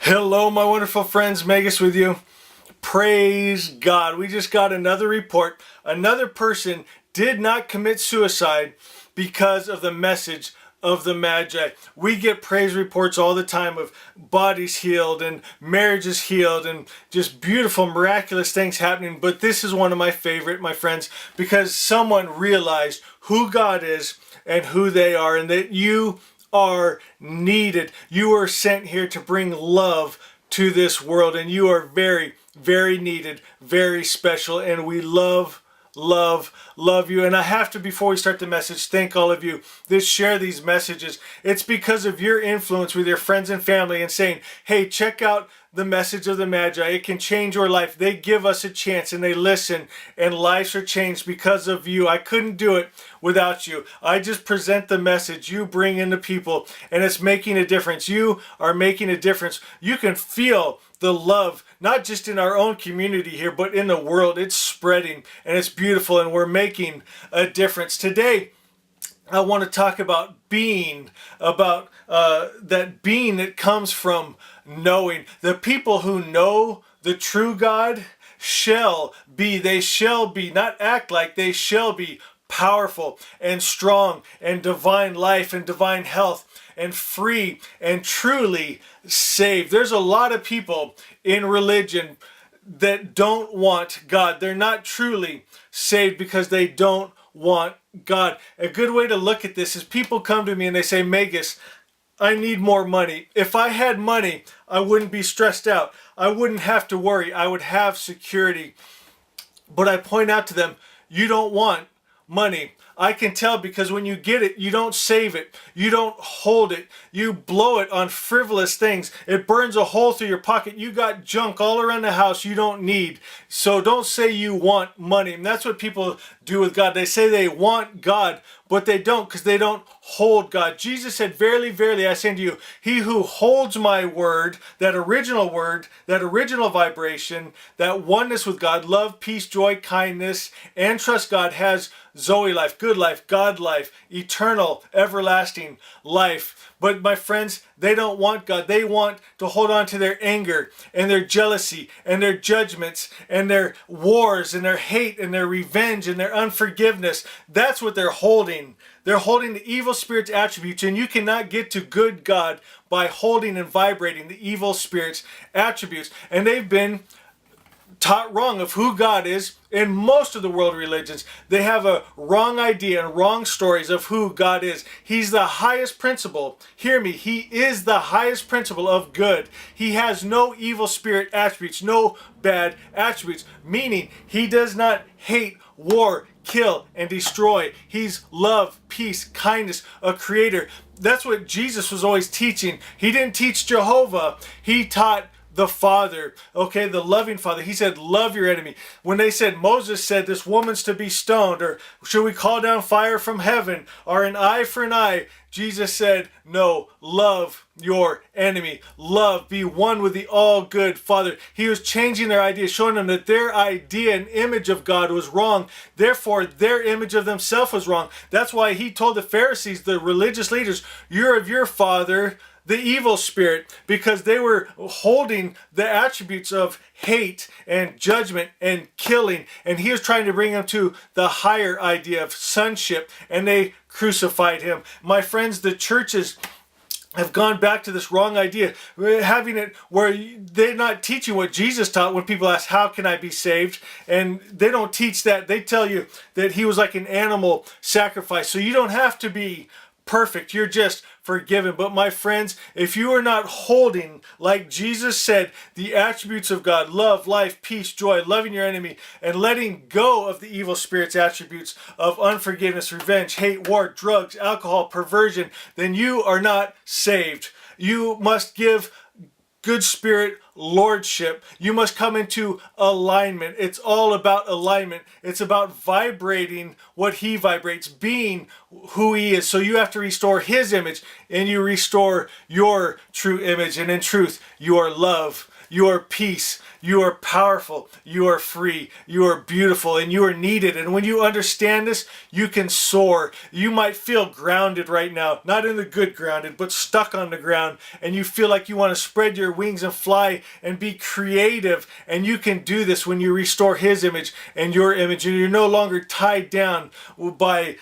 Hello, my wonderful friends. Magus with you. Praise God. We just got another report. Another person did not commit suicide because of the message of the Magi. We get praise reports all the time of bodies healed and marriages healed and just beautiful, miraculous things happening. But this is one of my favorite, my friends, because someone realized who God is and who they are, and that you are needed. You are sent here to bring love to this world, and you are very, very needed, very special, and we love you. And I have to, before we start the message, thank all of you that share these messages. It's because of your influence with your friends and family and saying, hey, check out the message of the Magi. It can change your life. They give us a chance and they listen, and lives are changed because of you. I couldn't do it without you. I just present the message. You bring in the people, and it's making a difference. You are making a difference. You can feel the love, not just in our own community here, but in the world. It's spreading, and it's beautiful, and we're making a difference. Today, I want to talk about being, about that being that comes from knowing. The people who know the true God shall be, not act like, they shall be powerful and strong and divine life and divine health and free and truly saved. There's a lot of people in religion that don't want God. They're not truly saved because they don't want God. A good way to look at this is people come to me and they say, Magus, I need more money. If I had money, I wouldn't be stressed out. I wouldn't have to worry. I would have security. But I point out to them, you don't want money. I can tell, because when you get it, you don't save it. You don't hold it. You blow it on frivolous things. It burns a hole through your pocket. You got junk all around the house you don't need. So don't say you want money. And that's what people do with God. They say they want God, but they don't, because they don't hold God. Jesus said, verily, verily, I say unto you, he who holds my word, that original vibration, that oneness with God, love, peace, joy, kindness, and trust God, has Zoe life, good life, God life, eternal, everlasting life. But my friends, they don't want God. They want to hold on to their anger and their jealousy and their judgments and their wars and their hate and their revenge and their unforgiveness. That's what they're holding. They're holding the evil spirit's attributes, and you cannot get to good God by holding and vibrating the evil spirit's attributes. And they've been taught wrong of who God is. In most of the world religions, they have a wrong idea and wrong stories of who God is. He's the highest principle. Hear me. He is the highest principle of good. He has no evil spirit attributes, no bad attributes, meaning he does not hate, war, kill, and destroy. He's love, peace, kindness, a creator. That's what Jesus was always teaching. He didn't teach Jehovah. He taught the Father, okay, the loving Father. He said, love your enemy. When they said, Moses said, this woman's to be stoned, or should we call down fire from heaven, or an eye for an eye? Jesus said, no, love your enemy. Love, be one with the all good Father. He was changing their idea, showing them that their idea and image of God was wrong. Therefore, their image of themselves was wrong. That's why he told the Pharisees, the religious leaders, you're of your father, the evil spirit, because they were holding the attributes of hate and judgment and killing, and he was trying to bring them to the higher idea of sonship, and they crucified him. My friends, the churches have gone back to this wrong idea, having it where they're not teaching what Jesus taught. When people ask, how can I be saved? And they don't teach that. They tell you that he was like an animal sacrifice. So you don't have to be perfect. You're just forgiven. But my friends, if you are not holding, like Jesus said, the attributes of God, love, life, peace, joy, loving your enemy, and letting go of the evil spirit's attributes of unforgiveness, revenge, hate, war, drugs, alcohol, perversion, then you are not saved. You must give good spirit lordship. You must come into alignment. It's all about alignment. It's about vibrating what he vibrates, being who he is. So you have to restore his image, and you restore your true image. And in truth, you are love You are peace. You are powerful. You are free. You are beautiful, and you are needed. And when you understand this, you can soar. You might feel grounded right now, not in the good grounded, but stuck on the ground. And you feel like you want to spread your wings and fly and be creative. And you can do this when you restore His image and your image. And you're no longer tied down by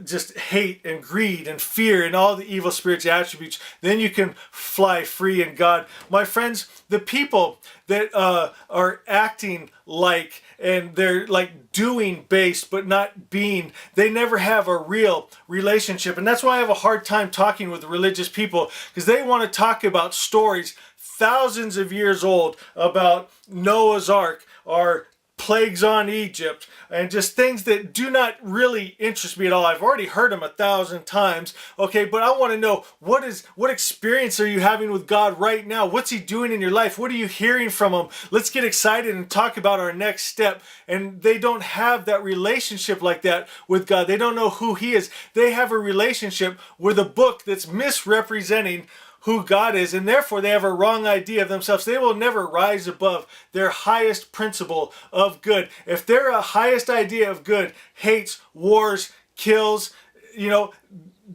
just hate and greed and fear and all the evil spirits attributes. Then you can fly free in God. My friends, the people that are acting like, and they're like doing based but not being, they never have a real relationship. And that's why I have a hard time talking with religious people, because they want to talk about stories thousands of years old about Noah's Ark or plagues on Egypt, and just things that do not really interest me at all. I've already heard them 1,000 times, okay, but I want to know, what experience are you having with God right now? What's He doing in your life? What are you hearing from Him? Let's get excited and talk about our next step. And they don't have that relationship like that with God. They don't know who He is. They have a relationship with a book that's misrepresenting who God is, and therefore they have a wrong idea of themselves. They will never rise above their highest principle of good. If their highest idea of good hates, wars, kills,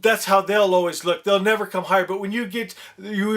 that's how they'll always look. They'll never come higher. But when you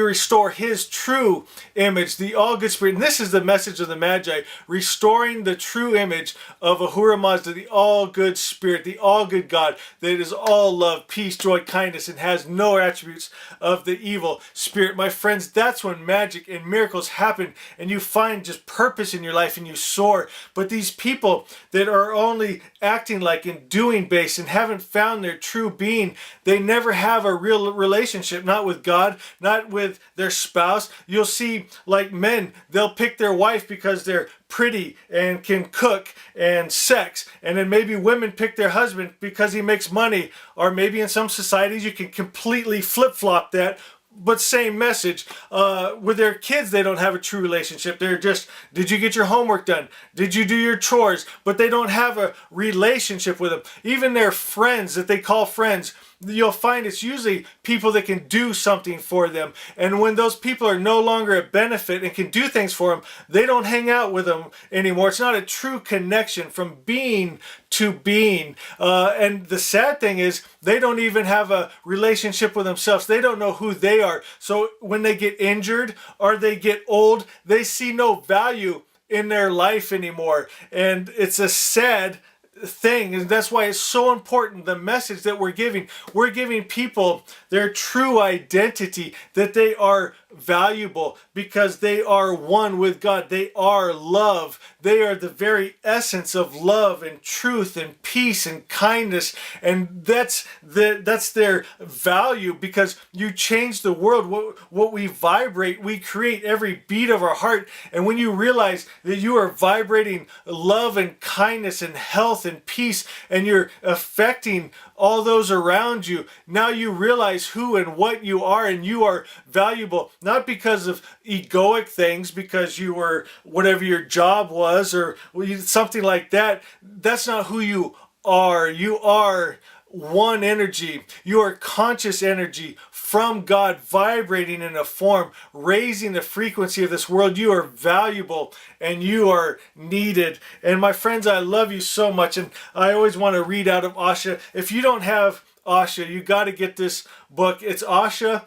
restore His true image, the all good spirit, and this is the message of the Magi, restoring the true image of Ahura Mazda, the all good spirit, the all good God that is all love, peace, joy, kindness, and has no attributes of the evil spirit. My friends, that's when magic and miracles happen, and you find just purpose in your life and you soar. But these people that are only acting like and doing based and haven't found their true being, they never have a real relationship, not with God, not with their spouse. You'll see, like men, they'll pick their wife because they're pretty and can cook and sex. And then maybe women pick their husband because he makes money. Or maybe in some societies you can completely flip-flop that. But same message. With their kids, they don't have a true relationship. They're just, did you get your homework done? Did you do your chores? But they don't have a relationship with them. Even their friends that they call friends, you'll find it's usually people that can do something for them. And when those people are no longer a benefit and can do things for them, they don't hang out with them anymore. It's not a true connection from being to being. And the sad thing is, they don't even have a relationship with themselves. They don't know who they are. So when they get injured or they get old, they see no value in their life anymore. And it's a sad thing, and that's why it's so important, the message that we're giving people their true identity, that they are valuable because they are one with God. They are love. They are the very essence of love and truth and peace and kindness, and that's their value, because you change the world. What we vibrate, we create every beat of our heart. And when you realize that you are vibrating love and kindness and health and peace, and you're affecting all those around you, now you realize who and what you are, and you are valuable, not because of egoic things, because you were whatever your job was or something like that. That's not who you are. You are one energy. You are conscious energy from God, vibrating in a form, raising the frequency of this world. You are valuable and you are needed. And my friends, I love you so much. And I always want to read out of Asha. If you don't have Asha, you got to get this book. It's Asha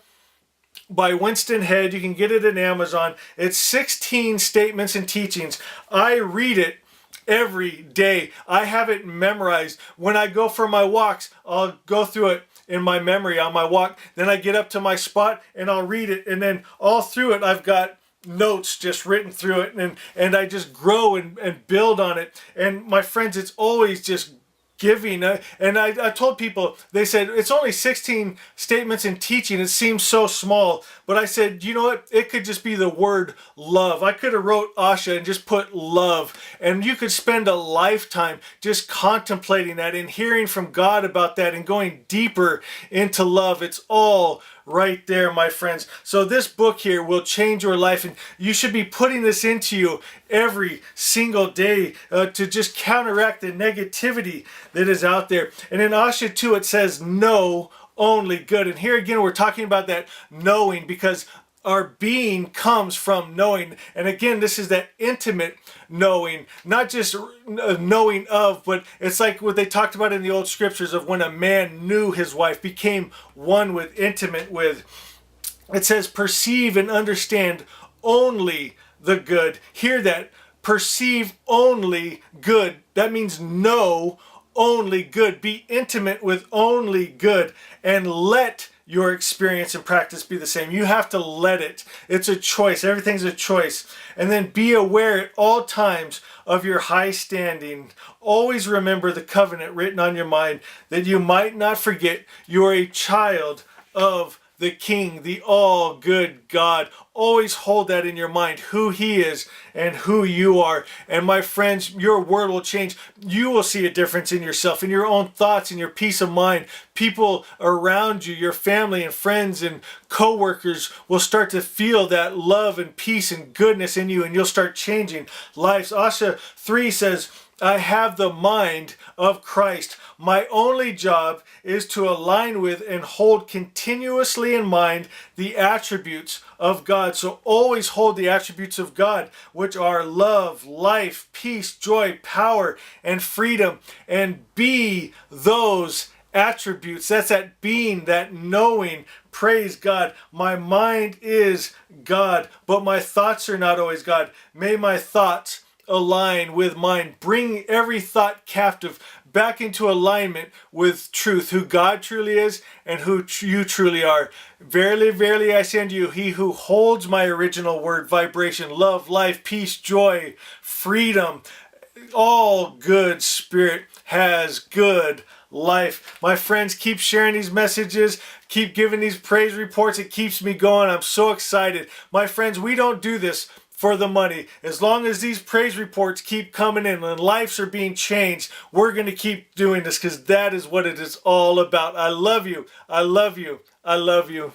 by Winston Head. You can get it at Amazon. It's 16 statements and teachings. I read it every day. I have it memorized. When I go for my walks, I'll go through it in my memory on my walk. Then I get up to my spot and I'll read it. And then all through it, I've got notes just written through it. And I just grow and build on it. And my friends, it's always just giving. And I told people, they said, it's only 16 statements and teaching. It seems so small. But I said, you know what? It could just be the word love. I could have wrote Asha and just put love. And you could spend a lifetime just contemplating that and hearing from God about that and going deeper into love. It's all right there, my friends. So this book here will change your life, and you should be putting this into you every single day to just counteract the negativity that is out there. And in Asha 2, it says, know only good. And here again, we're talking about that knowing, because our being comes from knowing. And again, this is that intimate knowing, not just knowing of, but it's like what they talked about in the old scriptures of when a man knew his wife, became one with, intimate with. It says, perceive and understand only the good. Hear that. Perceive only good. That means know only good. Be intimate with only good. And let your experience and practice be the same. You have to let it. It's a choice. Everything's a choice. And then be aware at all times of your high standing. Always remember the covenant written on your mind, that you might not forget you are a child of the King, the all good God. Always hold that in your mind, who He is and who you are. And my friends, your world will change. You will see a difference in yourself, in your own thoughts, in your peace of mind. People around you, your family and friends and co-workers will start to feel that love and peace and goodness in you, and you'll start changing lives. Asha 3 says, I have the mind of Christ. My only job is to align with and hold continuously in mind the attributes of God. So always hold the attributes of God, which are love, life, peace, joy, power, and freedom, and be those attributes. That's that being, that knowing. Praise God. My mind is God, but my thoughts are not always God. May my thoughts align with mine. Bring every thought captive back into alignment with truth, who God truly is and who you truly are. Verily, verily, I say unto you, he who holds my original word, vibration, love, life, peace, joy, freedom, all good spirit has good life. My friends, keep sharing these messages. Keep giving these praise reports. It keeps me going. I'm so excited. My friends, we don't do this for the money. As long as these praise reports keep coming in and lives are being changed, we're going to keep doing this, because that is what it is all about. I love you. I love you. I love you.